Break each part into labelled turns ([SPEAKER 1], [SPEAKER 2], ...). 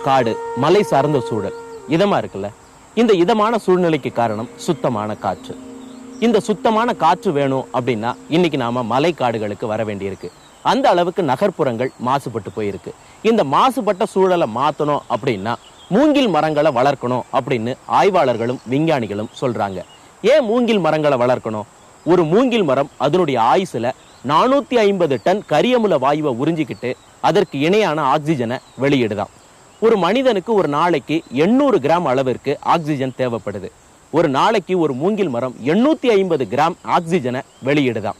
[SPEAKER 1] காடு, மலை சார்ந்த சூழல் இதமா இருக்குல்ல. இந்த இதமான சூழ்நிலைக்கு காரணம் சுத்தமான காற்று. இந்த சுத்தமான காற்று வேணும் அப்படின்னா இன்னைக்கு நாம மலை காடுகளுக்கு வர வேண்டியிருக்கு. அந்த அளவுக்கு நகர்ப்புறங்கள் மாசுபட்டு போயிருக்கு. இந்த மாசுபட்ட சூழலை மாத்தணும் அப்படின்னா மூங்கில் மரங்களை வளர்க்கணும் அப்படின்னு ஆய்வாளர்களும் விஞ்ஞானிகளும் சொல்றாங்க. ஏன் மூங்கில் மரங்களை வளர்க்கணும்? ஒரு மூங்கில் மரம் அதனுடைய ஆயுசுல 450 டன் கரியமுல வாயுவை உறிஞ்சிக்கிட்டு அதற்கு இணையான ஆக்சிஜனை வெளியிடுதான். ஒரு மனிதனுக்கு ஒரு நாளைக்கு 800 கிராம் அளவிற்கு ஆக்சிஜன் தேவைப்படுது. ஒரு நாளைக்கு ஒரு மூங்கில் மரம் 850 கிராம் ஆக்சிஜனை வெளியிடுதான்.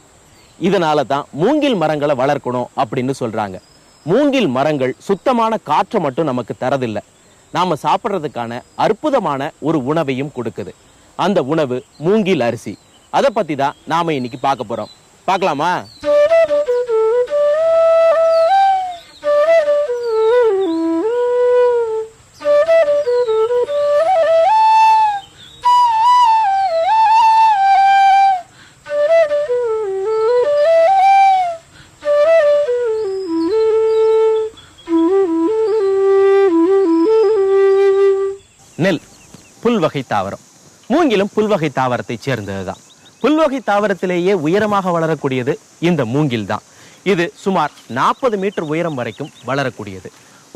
[SPEAKER 1] இதனால தான் மூங்கில் மரங்களை வளர்க்கணும் அப்படின்னு சொல்றாங்க. மூங்கில் மரங்கள் சுத்தமான காற்றை மட்டும் நமக்கு தரதில்லை, நாம சாப்பிட்றதுக்கான அற்புதமான ஒரு உணவையும் கொடுக்குது. அந்த உணவு மூங்கில் அரிசி. அதை பத்தி தான் நாம இன்னைக்கு பார்க்க போறோம். பார்க்கலாமா? நெல் புல்வகை தாவரம். மூங்கிலும் புல்வகை தாவரத்தை சேர்ந்ததுதான். புல்வகை தாவரத்திலேயே உயரமாக வளரக்கூடியது இந்த மூங்கில் தான். இது சுமார் 40 மீட்டர் உயரம் வரைக்கும் வளரக்கூடியது.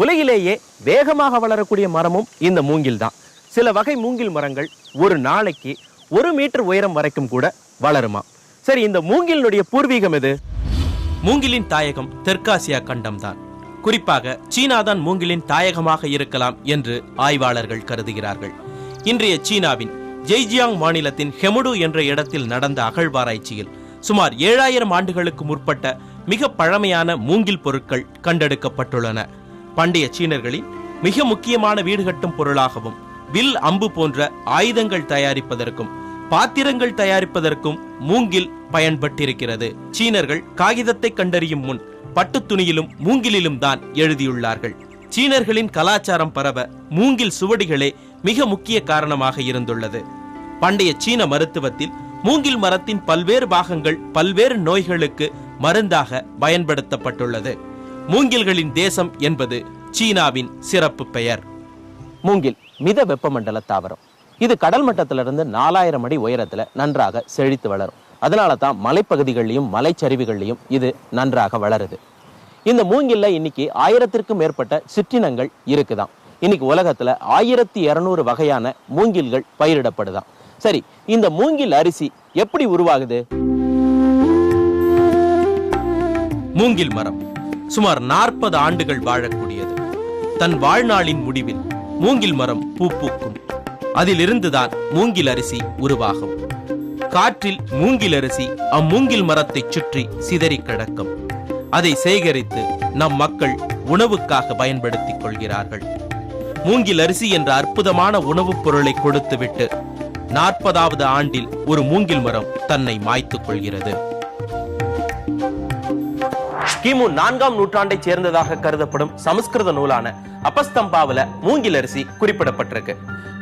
[SPEAKER 1] உலகிலேயே வேகமாக வளரக்கூடிய மரமும் இந்த மூங்கில் தான். சில வகை மூங்கில் மரங்கள் ஒரு நாளைக்கு 1 மீட்டர் உயரம் வரைக்கும் கூட வளருமா. சரி, இந்த மூங்கிலினுடைய பூர்வீகம் எது? மூங்கிலின் தாயகம் தெற்காசியா கண்டம் தான். குறிப்பாக சீனாதான் மூங்கிலின் தாயகமாக இருக்கலாம் என்று ஆய்வாளர்கள் கருதுகிறார்கள். இன்றைய சீனாவின் ஜெய்ஜியாங் மாநிலத்தின் ஹெமுடு என்ற இடத்தில் நடந்த அகழ்வாராய்ச்சியில் சுமார் 7000 ஆண்டுகளுக்கு முற்பட்ட மிக பழமையான மூங்கில் பொருட்கள் கண்டெடுக்கப்பட்டுள்ளன. பண்டைய சீனர்களின் மிக முக்கியமான வீடு கட்டும் பொருளாகவும் வில், அம்பு போன்ற ஆயுதங்கள் தயாரிப்பதற்கும் பாத்திரங்கள் தயாரிப்பதற்கும் மூங்கில் பயன்பட்டிருக்கிறது. சீனர்கள் காகிதத்தை கண்டறியும் முன் பட்டு துணியிலும் மூங்கிலிலும் தான் எழுதியுள்ளார்கள். சீனர்களின் கலாச்சாரம் பரவ மூங்கில் சுவடிகளே மிக முக்கிய காரணமாக இருந்துள்ளது. பண்டைய சீன மருத்துவத்தில் மூங்கில் மரத்தின் பல்வேறு பாகங்கள் பல்வேறு நோய்களுக்கு மருந்தாக பயன்படுத்தப்பட்டுள்ளது. மூங்கில்களின் தேசம் என்பது சீனாவின் சிறப்பு பெயர். மூங்கில் மித வெப்பமண்டல தாவரம். இது கடல் மட்டத்திலிருந்து 4000 அடி உயரத்துல நன்றாக செழித்து வளரும். அதனால தான் மலைப்பகுதிகளிலும் மலைச்சரிவுகளிலும் இது நன்றாக வளருது. இந்த மூங்கில்ல இன்னைக்கு 1000க்கும் மேற்பட்ட சிற்றினங்கள் இருக்குதான். இன்னைக்கு உலகத்துல 1200 வகையான மூங்கில்கள் பயிரிடப்படுதான். சரி, இந்த மூங்கில் அரிசி எப்படி உருவாகுது? மூங்கில் மரம் சுமார் 40 ஆண்டுகள் வாழக்கூடியது. தன் வாழ்நாளின் முடிவில் மூங்கில் மரம் பூ பூக்கும். அதிலிருந்துதான் மூங்கில் அரிசி உருவாகும். காற்றில் மூங்கில் அரிசி அம்மூங்கில் மரத்தை சுற்றி சிதறி கிடக்கும். அதை சேகரித்து நம் மக்கள் உணவுக்காக பயன்படுத்திக் கொள்கிறார்கள். மூங்கில் அரிசி என்ற அற்புதமான உணவுப் பொருளை கொடுத்துவிட்டு 40வது ஆண்டில் ஒரு மூங்கில் மரம் தன்னை மாய்த்துக் கொள்கிறது. கிமு 4ஆம் நூற்றாண்டை சேர்ந்ததாக கருதப்படும் சமஸ்கிருத நூலான அபஸ்தம்பாவில மூங்கில் அரிசி குறிப்பிடப்பட்டிருக்கு.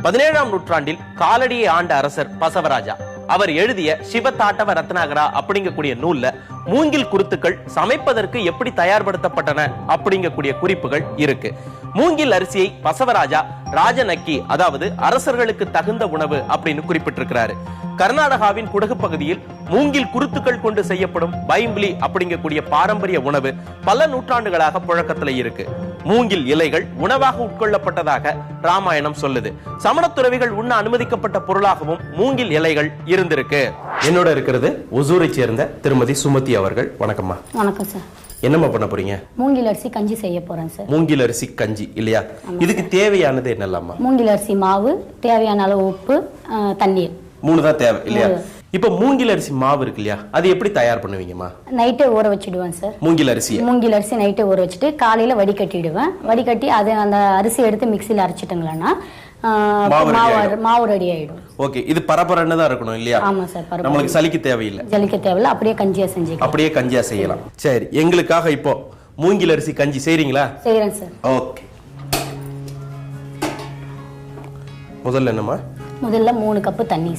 [SPEAKER 1] 17ஆம் நூற்றாண்டில் காலடியை ஆண்ட அரசர் பசவராஜா அவர் எழுதிய சிவதாட்டவ ரத்னாகரா அப்படிங்கக்கூடிய நூல்ல மூங்கில் குருத்துக்கள் சமைப்பதற்கு எப்படி தயார்படுத்தப்பட்டன அப்படிங்கக்கூடிய குறிப்புகள் இருக்கு. மூங்கில் அரிசியை பசவராஜா ராஜநக்கி, அதாவது அரசர்களுக்கு தகுந்த உணவு அப்படின்னு குறிப்பிட்டிருக்கிறாரு. கர்நாடகாவின் குடகு பகுதியில் மூங்கில் குருத்துக்கள் கொண்டு செய்யப்படும் பைம்பிளி அப்படிங்கக்கூடிய பாரம்பரிய உணவு பல நூற்றாண்டுகளாக புழக்கத்துல இருக்கு. மூங்கில் இலைகள் உணவாக உட்கொள்ளப்பட்டதாக ராமாயணம் சொல்லுது. சமணத்துறவிகள் உண்ண அனுமதிக்கப்பட்ட பொருளாகவும் மூங்கில் இலைகள் இருந்திருக்கு. என்னோட இருக்கிறது ஒசூரை சேர்ந்த திருமதி சுமதி அவர்கள். வணக்கம்மா.
[SPEAKER 2] வணக்கம் சார்.
[SPEAKER 1] என்னம்மா பண்ண போறீங்க?
[SPEAKER 2] மூங்கில் அரிசி கஞ்சி செய்ய போறேன் சார்.
[SPEAKER 1] மூங்கில் அரிசி கஞ்சி இல்லையா? இதுக்கு தேவையானது என்னெல்லாமா?
[SPEAKER 2] மூங்கில் அரிசி மாவு, தேவையான அளவு உப்பு, தண்ணீர்,
[SPEAKER 1] 3 தான் தேவை இல்லையா? இப்ப மூங்கில் அரிசி மாவு இருக்கு இல்லையா, அது எப்படி தயார் பண்ணுவீங்கம்மா?
[SPEAKER 2] நைட்டே ஊற வச்சிடுவேன் சார்.
[SPEAKER 1] மூங்கில் அரிசி
[SPEAKER 2] நைட்டே ஊற வச்சுட்டு காலையில வடிகட்டிடுவேன். வடிகட்டி அது அந்த அரிசி எடுத்து மிக்சியில் அரைச்சிட்டுங்களா மாவு ரெடி ஆயிடும்.
[SPEAKER 1] ஓகே, இது பரபரன்னு தான் இருக்கணும் இல்லையா?
[SPEAKER 2] ஆமா சார், பரபர.
[SPEAKER 1] நமக்கு சலிக்க தேவையில்லை.
[SPEAKER 2] அப்படியே கஞ்சியா
[SPEAKER 1] செய்யலாம். சரி, எங்களுக்காக இப்போ மூங்கில் அரிசி கஞ்சி செய்றீங்களா?
[SPEAKER 2] செய்யறேன் சார்.
[SPEAKER 1] ஓகே. முதல்ல என்னம்மா?
[SPEAKER 2] முதல்ல 3 கப் தண்ணி.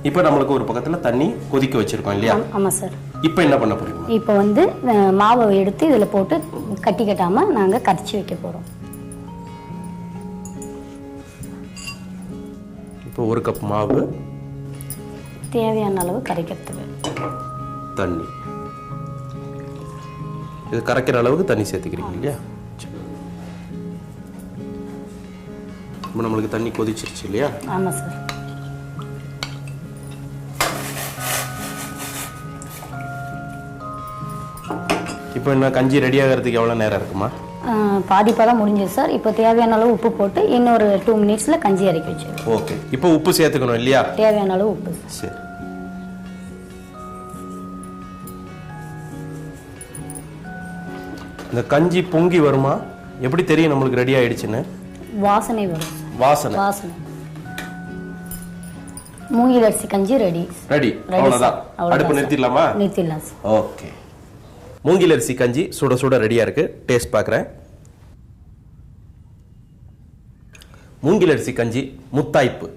[SPEAKER 1] இப்போ நம்மளுக்கு ஒரு பக்கத்துல தண்ணி கொதிக்க வச்சிருக்கோம் இல்லையா?
[SPEAKER 2] ஆமா சார்.
[SPEAKER 1] இப்போ என்ன பண்ண போறீங்க?
[SPEAKER 2] இப்போ வந்து மாவை எடுத்து இதுல போட்டு கட்டி கட்டாம நாங்க கரைச்சி வைக்க போறோம்.
[SPEAKER 1] இப்போ ஒரு கப் மாவு,
[SPEAKER 2] தேவையான அளவு கரைக்கிறதுக்கு
[SPEAKER 1] தண்ணி. இது கரைக்கிற அளவுக்கு தண்ணி சேர்த்துக்கிறீங்க இல்லையா? இப்போ நம்மளுக்கு தண்ணி கொதிச்சிருச்சு இல்லையா?
[SPEAKER 2] ஆமா சார்.
[SPEAKER 1] இப்போ என்ன கஞ்சி ரெடி ஆகிறதுக்கு எவ்வளோ நேரம் இருக்குமா?
[SPEAKER 2] பாதிப்பெல்லாம் முடிஞ்சது சார். இப்போ தேவையான அளவு உப்பு போட்டு இன்னொரு 2 மினிட்ஸ்ல கஞ்சி இறக்கி வச்சிருக்கோம்.
[SPEAKER 1] ஓகே. இப்போ உப்பு சேர்த்துக்கணும் இல்லையா?
[SPEAKER 2] தேவையான அளவு உப்பு.
[SPEAKER 1] சரி. இந்த கஞ்சி பொங்கி வருமா? எப்படி தெரியும் நம்மளுக்கு ரெடி ஆயிடுச்சுன்னு?
[SPEAKER 2] வாசனை வரும்.
[SPEAKER 1] வாசனை.
[SPEAKER 2] மூங்கில் அரிசி கஞ்சி ரெடி.
[SPEAKER 1] ரெடி. அவ்வளவுதான். அடுப்பு நிறுத்திடலாமா?
[SPEAKER 2] நிறுத்திடலாம் சார்.
[SPEAKER 1] ஓகே. மூங்கில் அரிசி கஞ்சி சுட சுட ரெடியா இருக்கு. டேஸ்ட் பார்க்குறேன். மூங்கில் அரிசி கஞ்சி முத்தாய்ப்பு.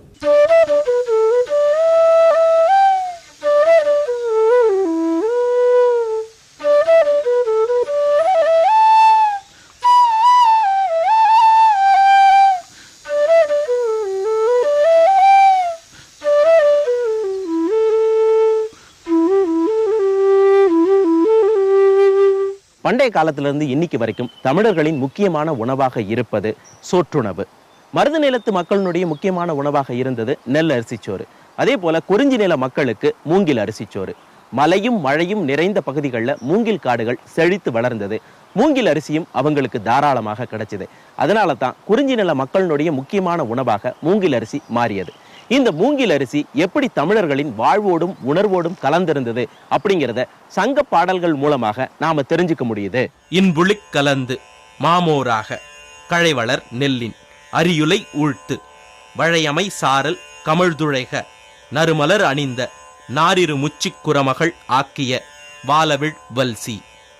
[SPEAKER 1] பண்டைய காலத்திலிருந்து இன்னைக்கு வரைக்கும் தமிழர்களின் முக்கியமான உணவாக இருப்பது சோற்றுணவு. மருது நிலத்து மக்களினுடைய முக்கியமான உணவாக இருந்தது நெல் அரிசிச்சோறு. அதே போல குறிஞ்சி நில மக்களுக்கு மூங்கில் அரிசிச்சோறு. மலையும் மழையும் நிறைந்த பகுதிகளில் மூங்கில் காடுகள் செழித்து வளர்ந்தது. மூங்கில் அரிசியும் அவங்களுக்கு தாராளமாக கிடைச்சது. அதனால தான் குறிஞ்சி நில மக்களினுடைய முக்கியமான உணவாக மூங்கில் அரிசி மாறியது. இந்த மூங்கில் அரிசி எப்படி தமிழர்களின் வாழ்வோடும் உணர்வோடும் கலந்திருந்தது அப்படிங்கிறத சங்க பாடல்கள் மூலமாக நாம தெரிஞ்சுக்க முடியுது. இன்புளிக் கலந்து மாமோராக கழைவளர் நெல்லின் அரியுலை ஊழ்த்து வழையமை சாரல் கமழ்துழைக நறுமலர் அணிந்த நாரிரு முச்சிக் குரமகள் ஆக்கிய வாலவிழ் வல்சி.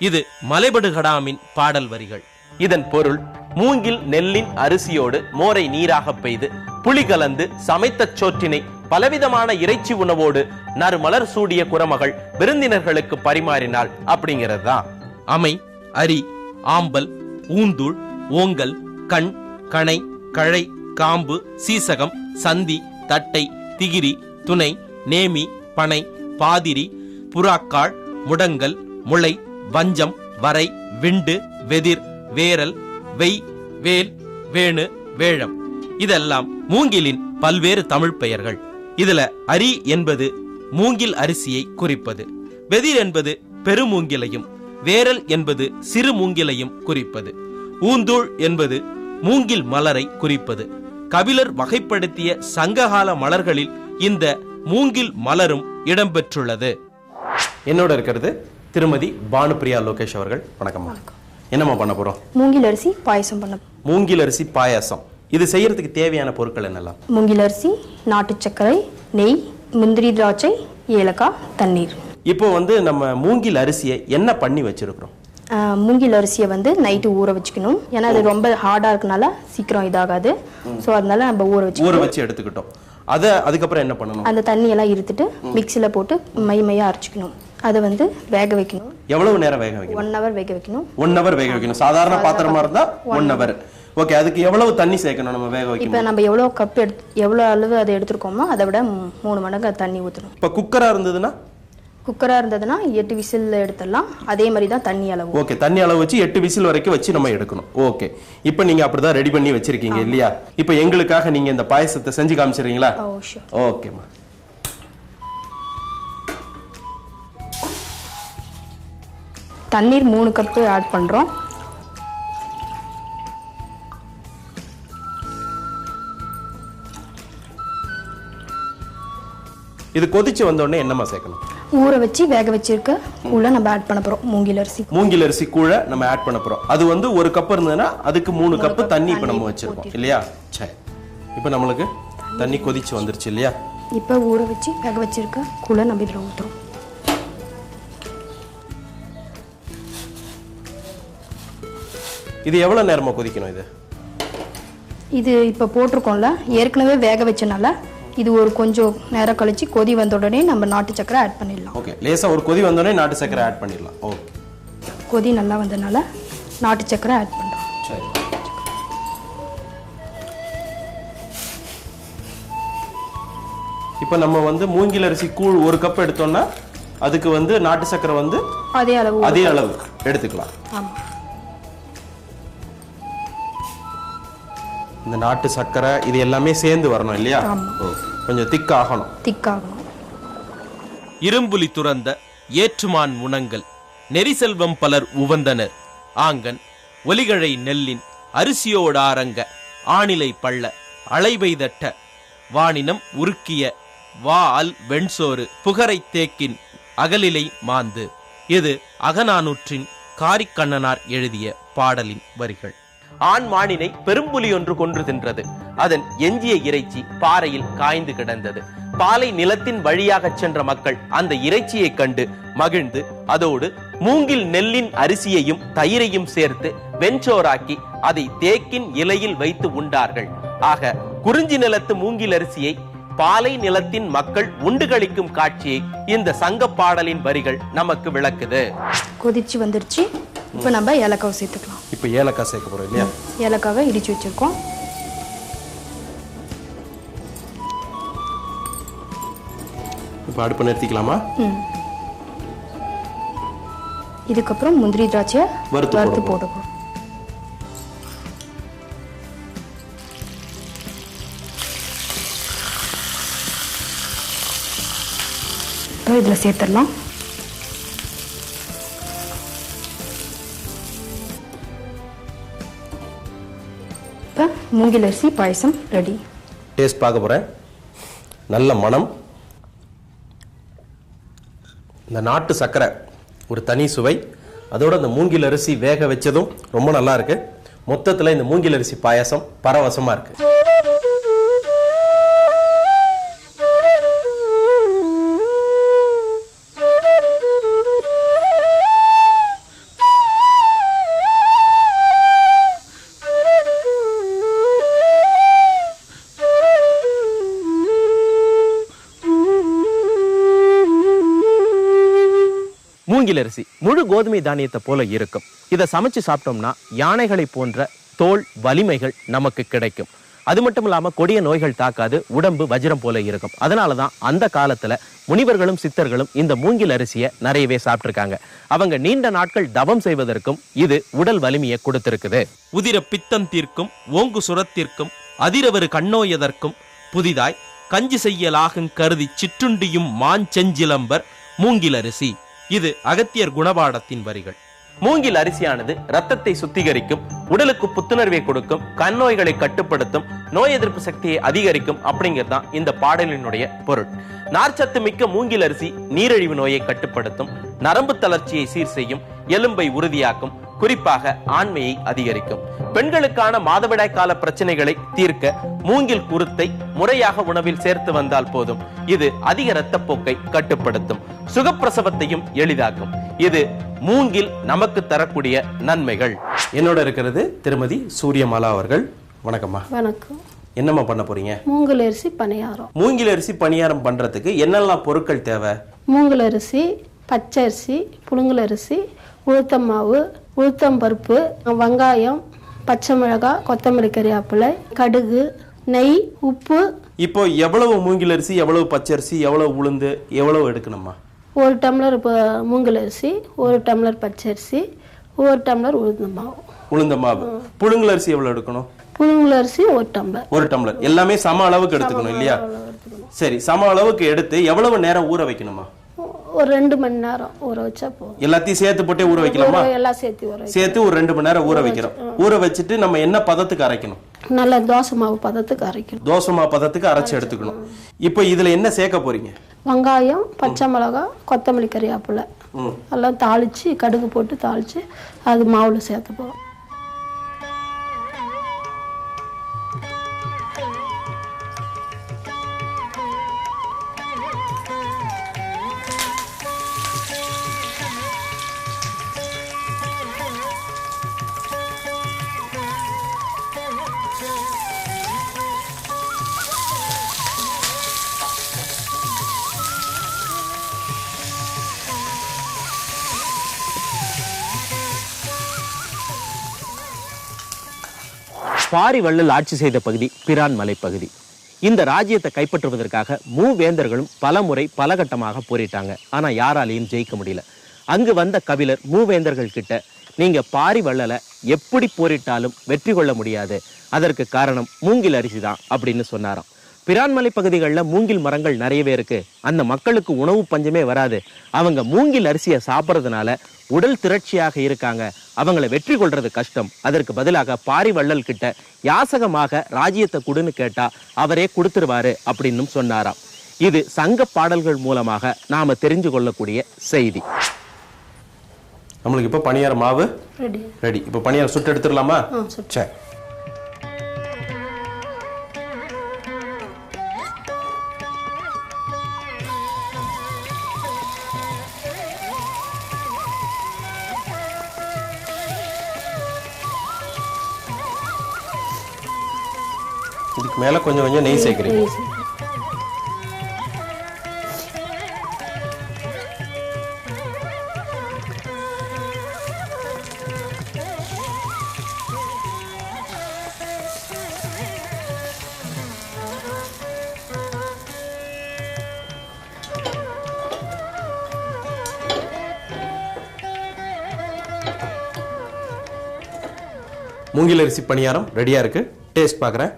[SPEAKER 1] இது மலைபடுகடாமின் பாடல் வரிகள். இதன் பொருள், மூங்கில் நெல்லின் அரிசியோடு மோரை நீராக பெய்து புளி கலந்து சமைத்த சோற்றினை பலவிதமான இறைச்சி உணவோடு நறுமலர் சூடிய குரமகள் விருந்தினர்களுக்கு பரிமாறினாள் அப்படிங்கிறது தான். அமை, அரி, ஆம்பல், ஊந்தூள், ஓங்கல், கண், கணை, கழை, காம்பு, சீசகம், சந்தி, தட்டை, திகிரி, துணை, நேமி, பனை, பாதிரி, புறாக்காள், முடங்கல், முளை, வஞ்சம், வரை, விண்டு, வெதிர், வேரல், வெய், வேல், வேணு, வேழம் இதெல்லாம் மூங்கிலின் பல்வேறு தமிழ் பெயர்கள். இதுல அரி என்பது மூங்கில் அரிசியை குறிப்பது, வெதிர் என்பது பெருமூங்கிலையும், வேரல் என்பது சிறு மூங்கிலையும் குறிப்பது, ஊந்தூள் என்பது மூங்கில் மலரை குறிப்பது. கபிலர் வகைப்படுத்திய சங்ககால மலர்களில் இந்த மூங்கில் மலரும் இடம்பெற்றுள்ளது. என்னோட இருக்கிறது திருமதி பானுப்பிரியா லோகேஷ் அவர்கள். வணக்கம். என்னம்மா பண்ண போறோம்?
[SPEAKER 3] மூங்கில் அரிசி பாயசம் பண்ண.
[SPEAKER 1] மூங்கில் அரிசி பாயாசம். இது செய்யறதுக்கு தேவையான பொருட்கள் என்னெல்லாம்?
[SPEAKER 3] மூங்கில் அரிசி, நாட்டு சர்க்கரை, நெய், முந்திரி, திராட்சை, ஏலக்காய், தண்ணீர்.
[SPEAKER 1] இப்போ நம்ம மூங்கில் அரிசியை என்ன பண்ணி வச்சிருக்கிறோம்?
[SPEAKER 3] மூங்கில் அரிசியை நைட்டு ஊற வச்சுக்கணும். ஏன்னா அது ரொம்ப ஹார்டா இருக்கனால சீக்கிரம் இதாகாது. ஸோ அதனால நம்ம ஊற வச்சு எடுத்துக்கிட்டோம். அதுக்கப்புறம் என்ன பண்ணணும்? அந்த தண்ணி எல்லாம் இருத்துட்டு மிக்சியில போட்டு மையா அரைச்சிக்கணும். அதை வேக வைக்கணும். எவ்வளவு நேரம் வேக வைக்கணும்? 1 hour வேக வைக்கணும். 1 hour வேக வைக்கணும். சாதாரண பாத்திரமா இருந்தா 1 hour. ஓகே. அதுக்கு எவ்வளவு தண்ணி சேர்க்கணும் நம்ம வேக வைக்கணும்? இப்போ நம்ம எவ்வளவு கப் எவ்வளவு அளவு அதை எடுத்துருக்கோமோ அதை விட 3 மடங்கு தண்ணி ஊற்றணும். இப்போ குக்கரா இருந்ததுன்னா 8 விசில் எடுத்துடலாம். அதே மாதிரி தான் தண்ணி அளவு. ஓகே. தண்ணி அளவு வச்சு 8 விசில் வரைக்கும் வச்சு நம்ம எடுக்கணும். ஓகே. இப்போ நீங்க அப்படிதான் ரெடி பண்ணி வச்சிருக்கீங்க இல்லையா? இப்போ எங்களுக்காக நீங்க இந்த பாயசத்தை செஞ்சு காமிச்சிடுறீங்களா? ஓகேம்மா. தண்ணீர் 3 கப் ஆட் பண்றோம்.
[SPEAKER 1] இது கொதிச்சு வந்த உடனே என்னமா சேர்க்கணும்?
[SPEAKER 3] ஊற வச்சு வேக வச்சிருக்க கூழ நம்ம ஆட் பண்ண போறோம். மூங்கில் அரிசி கூழ நம்ம ஆட் பண்ண போறோம். அது 1 கப் இருந்ததுன்னா அதுக்கு 3 கப் தண்ணி இப்ப நம்ம வச்சிருக்கோம் இல்லையா? சரி. இப்போ நம்மளுக்கு தண்ணி கொதிச்சு வந்துருச்சு இல்லையா? இப்போ ஊற வச்சு வேக வச்சிருக்க கூழ நம்ம இதுல ஊத்துறோம்.
[SPEAKER 1] இது எவ்வளவு நேரமா கொதிக்கணும்? இது
[SPEAKER 3] இப்போ போட்டிருக்கோம்ல, ஏற்கனவே வேக வச்சனால இது ஒரு கொஞ்சம் நேரம் கழிச்சு கொதி வந்த உடனே நம்ம நாட்டு சக்கரை ஆட் பண்ணிடலாம்.
[SPEAKER 1] ஓகே, லேசா ஒரு கொதி வந்த உடனே நாட்டு சக்கரை ஆட் பண்ணிடலாம். ஓகே,
[SPEAKER 3] கொதி நல்லா வந்தனால நாட்டு சக்கரை ஆட் பண்றோம்.
[SPEAKER 1] சரி. இப்போ நம்ம வந்து மூங்கில் அரிசி கூழ் 1 கப் எடுத்தோம்னா அதுக்கு வந்து நாட்டு சக்கரை வந்து அதே அளவு எடுத்துக்கலாம்.
[SPEAKER 3] ஆமா.
[SPEAKER 1] இந்த நாட்டு சக்கரை இது எல்லாமே சேர்ந்து வரணும் இல்லையா? கொஞ்சம் திக் ஆகணும். இரும்புலி துறந்த ஏற்றுமான் முனங்கள் நெறிசெல்வம் பலர் உவந்தனர் ஆங்கன் ஒலிகழை நெல்லின் அரிசியோடாரங்க ஆணிலை பள்ள அலைவைதட்ட வானினம் உருக்கிய வா அல் வெண்சோறு புகரை தேக்கின் அகலிலை மாந்து. இது அகநானூற்றின் காரிக்கண்ணனார் எழுதிய பாடலின் வரிகள். ஆண் மானினை பெரும்புலி ஒன்று கொன்று தின்றது. அதன் எஞ்சிய இறைச்சி பாறையில் காய்ந்து கிடந்தது. பாலை நிலத்தின் வழியாக சென்ற மக்கள் அந்த இறைச்சியை கண்டு மகிழ்ந்து அதோடு மூங்கில் நெல்லின் அரிசியையும் தயிரையும் சேர்த்து வெண்சோறாக்கி அதை தேக்கின் இலையில் வைத்து உண்டார்கள். ஆக குறிஞ்சி நிலத்து மூங்கில் அரிசியை பாலை நிலத்தின் மக்கள் உண்டு களிக்கும் காட்சியை இந்த சங்க பாடலின் வரிகள் நமக்கு விளக்குது.
[SPEAKER 3] கொதிச்சு வந்துருச்சு. இப்போ நம்ம ஏலக்காய் சேர்த்துக்கலாம்.
[SPEAKER 1] இப்போ ஏலக்காய் சேர்க்க போறோம் இல்லையா?
[SPEAKER 3] ஏலக்காவை இடிச்சு வச்சிருக்கோம்.
[SPEAKER 1] இப்போ அடுப்பு நிறுத்திக்கலாமா?
[SPEAKER 3] இதுக்கப்புறம் முந்திரி திராட்சை வறுத்து போடுவோம். இதில் சேர்த்துடலாம். இப்போ மூங்கில் அரிசி பாயசம் ரெடி.
[SPEAKER 1] டேஸ்ட் பார்க்க போறேன். நல்ல மனம். இந்த நாட்டு சக்கரை ஒரு தனி சுவை, அதோட இந்த மூங்கில் அரிசி வேக வச்சதும் ரொம்ப நல்லா இருக்கு. மொத்தத்தில் இந்த மூங்கில் அரிசி பாயசம் பரவசமா இருக்கு. மூங்கில் அரிசி முழு கோதுமை தானியத்தை போல இருக்கும். இதை சமைச்சு சாப்பிட்டோம்னா யானைகளை போன்ற தோல் வலிமைகள் நமக்கு கிடைக்கும். அது மட்டும் இல்லாம கொடிய நோய்கள் தாக்காது, உடம்பு வஜ்ரம் போல இருக்கும். அதனாலதான் அந்த காலத்துல முனிவர்களும் சித்தர்களும் இந்த மூங்கில் அரிசியை நிறையவே சாப்பிட்டிருக்காங்க. அவங்க நீண்ட நாட்கள் தவம் செய்வதற்கும் இது உடல் வலிமையை கொடுத்திருக்குது. உதிர பித்தம் தீர்க்கும், ஓங்கு சுரத்திற்கும், அதிரவரு கண்ணோயதற்கும் புதிதாய் கஞ்சி செய்யலாகும் கருதி சிற்றுண்டியும் மாஞ்செஞ்சிலம்பர் மூங்கில் அரிசி. இது அகத்தியர் குணபாடத்தின் வரிகள். மூங்கில் அரிசியானது ரத்தத்தை சுத்திகரிக்கும், உடலுக்கு புத்துணர்வை கொடுக்கும், கண் நோய்களை கட்டுப்படுத்தும், நோய் எதிர்ப்பு சக்தியை அதிகரிக்கும் அப்படிங்கிறதுதான் இந்த பாடலினுடைய பொருள். நார்ச்சத்து மிக்க மூங்கில் அரிசி நீரிழிவு நோயை கட்டுப்படுத்தும், நரம்பு தளர்ச்சியை சீர் செய்யும், எலும்பை உறுதியாக்கும், குறிப்பாக ஆண்மையை அதிகரிக்கும். பெண்களுக்கான மாதவிடாய் கால பிரச்சனைகளை தீர்க்க மூங்கில் குருத்தை முறையாக உணவில் சேர்த்து வந்தால் போதும். இது அதிக இரத்தப்போக்கை கட்டுப்படுத்தும், சுகப்பிரசவத்தையும் எளிதாக்கும். இது மூங்கில் நமக்கு தரக்கூடிய நன்மைகள். என்னோட இருக்கிறது திருமதி சூரியமாலா அவர்கள். வணக்கம்மா.
[SPEAKER 2] வணக்கம்.
[SPEAKER 1] என்னம்மா பண்ண போறீங்க?
[SPEAKER 2] மூங்கில் அரிசி பணியாரம்.
[SPEAKER 1] மூங்கில் அரிசி பணியாரம் பண்றதுக்கு என்னெல்லாம் பொருட்கள் தேவை?
[SPEAKER 2] மூங்கில் அரிசி, பச்சரிசி, புழுங்கல் அரிசி, உளுத்தம் மாவு, உளுத்தம் பருப்பு, வெங்காயம், பச்சை மிளகாய், கொத்தமல்லி, கறிவேப்பிலை, கடுகு, நெய், உப்பு.
[SPEAKER 1] இப்போ எவ்வளவு மூங்கில் அரிசி, எவ்வளவு பச்சரிசி, எவ்வளவு உளுந்து, எவ்வளவு எடுக்கணுமா?
[SPEAKER 2] 1 டம்ளர் மூங்கில் அரிசி, 1 டம்ளர் பச்சரிசி, 1 டம்ளர் உளுந்த மாவு.
[SPEAKER 1] உளுந்த மாவு. புழுங்கல் அரிசி எவ்வளவு எடுக்கணும்?
[SPEAKER 2] புழுங்கல் அரிசி 1 டம்ளர்.
[SPEAKER 1] 1 டம்ளர். எல்லாமே சம அளவுக்கு எடுத்துக்கணும் இல்லையா? சரி, சம அளவுக்கு எடுத்து எவ்வளவு நேரம் ஊற வைக்கணுமா?
[SPEAKER 2] ஒரு 2 மணி நேரம் ஊற வச்சா போதும்.
[SPEAKER 1] எல்லாத்தையும் சேர்த்து போட்டே ஊற வைக்கலாமா?
[SPEAKER 2] எல்லாம் சேர்த்து
[SPEAKER 1] ஒரு 2 மணி நேரம் ஊற வைக்கிறோம். ஊற வச்சுட்டு நம்ம என்ன பதத்துக்கு அரைக்கணும்?
[SPEAKER 2] நல்ல தோசை மாவு பதத்துக்கு அரைக்கணும்.
[SPEAKER 1] தோசை மாவு பதத்துக்கு அரைச்சு எடுத்துக்கணும். இப்போ இதுல என்ன சேர்க்க போறீங்க?
[SPEAKER 2] வெங்காயம், பச்சை மிளகாய், கொத்தமல்லி, கறிவேப்பிலை எல்லாம் தாளிச்சு, கடுகு போட்டு தாளிச்சு அது மாவுல சேர்த்து போறோம்.
[SPEAKER 1] பாரி வள்ளல் ஆட்சி செய்த பகுதி பிரான் மலைப்பகுதி. இந்த ராஜ்யத்தை கைப்பற்றுவதற்காக மூவேந்தர்களும் பல முறை பல கட்டமாக போரிட்டாங்க. ஆனா யாராலையும் ஜெயிக்க முடியல. அங்கு வந்த கபிலர் மூவேந்தர்கள் கிட்ட, நீங்க பாரி வள்ளலை எப்படி போரிட்டாலும் வெற்றி கொள்ள முடியாது, அதற்கு காரணம் மூங்கில் அரிசி தான் அப்படின்னு சொன்னாராம். பிரான்மலை பகுதிகளில் மூங்கில் மரங்கள் நிறையவே இருக்கு. அந்த மக்களுக்கு உணவு பஞ்சமே வராது. அவங்க மூங்கில் அரிசியை சாப்பிட்றதுனால உடல் திரட்சியாக இருக்காங்க. அவங்களை வெற்றி கொள்றது கஷ்டம். அதற்கு பதிலாக பாரி வள்ளல் கிட்ட யாசகமாக ராஜ்யத்தை கொடுன்னு கேட்டா அவரே கொடுத்துருவாரு அப்படின்னு சொன்னாராம். இது சங்க பாடல்கள் மூலமாக நாம தெரிஞ்சு கொள்ளக்கூடிய செய்தி.
[SPEAKER 4] நம்மளுக்கு இப்ப பணியார மாவு ரெடி. இப்ப பணியாரம் சுட்டு எடுத்துடலாமா? சரி. இதுக்கு மேல கொஞ்சம் கொஞ்சம் நெய் சேர்க்கிறீங்க. மூங்கில் அரிசி பணியாரம் ரெடியா இருக்கு. டேஸ்ட் பார்க்குறேன்.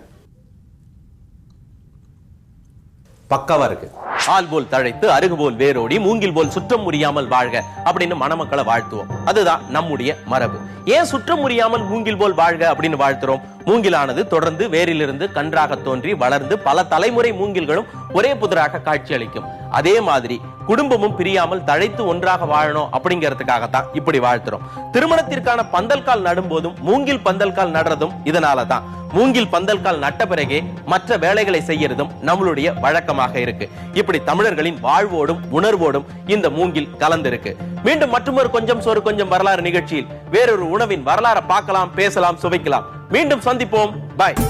[SPEAKER 4] பக்காவா இருக்கு.
[SPEAKER 1] ஆல் போல் தழைத்து அருகு போல் வேரோடி மூங்கில் போல் சுற்றம் முடியாமல் வாழ்க அப்படின்னு மணமக்களை வாழ்த்துவோம். அதுதான் நம்முடைய மரபு. ஏன் சுற்றம் முடியாமல் மூங்கில் போல் வாழ்க அப்படின்னு வாழ்த்துறோம்? மூங்கிலானது தொடர்ந்து வேரிலிருந்து கன்றாக தோன்றி வளர்ந்து பல தலைமுறை மூங்கில்களும் ஒரே புதராக காட்சி அளிக்கும். அதே மாதிரி குடும்பமும் பிரியாமல் தழைத்து ஒன்றாக வாழணும் அப்படிங்கிறதுக்காகத்தான் இப்படி வாழ்த்துறோம். திருமணத்திற்கான பந்தல்கால் நடும் போதும் மூங்கில் பந்தல்கால் நடுறதும் இதனாலதான். மூங்கில் பந்தல்கால் நட்ட பிறகே மற்ற வேலைகளை செய்யறதும் நம்மளுடைய வழக்கமாக இருக்கு. இப்படி தமிழர்களின் வாழ்வோடும் உணர்வோடும் இந்த மூங்கில் கலந்திருக்கு. மீண்டும் மற்றொரு கொஞ்சம் சோறு கொஞ்சம் வரலாறு நிகழ்ச்சியில் வேறொரு உணவின் வரலாறு பார்க்கலாம், பேசலாம், சுவைக்கலாம். மீண்டும் சந்திப்போம். பாய்.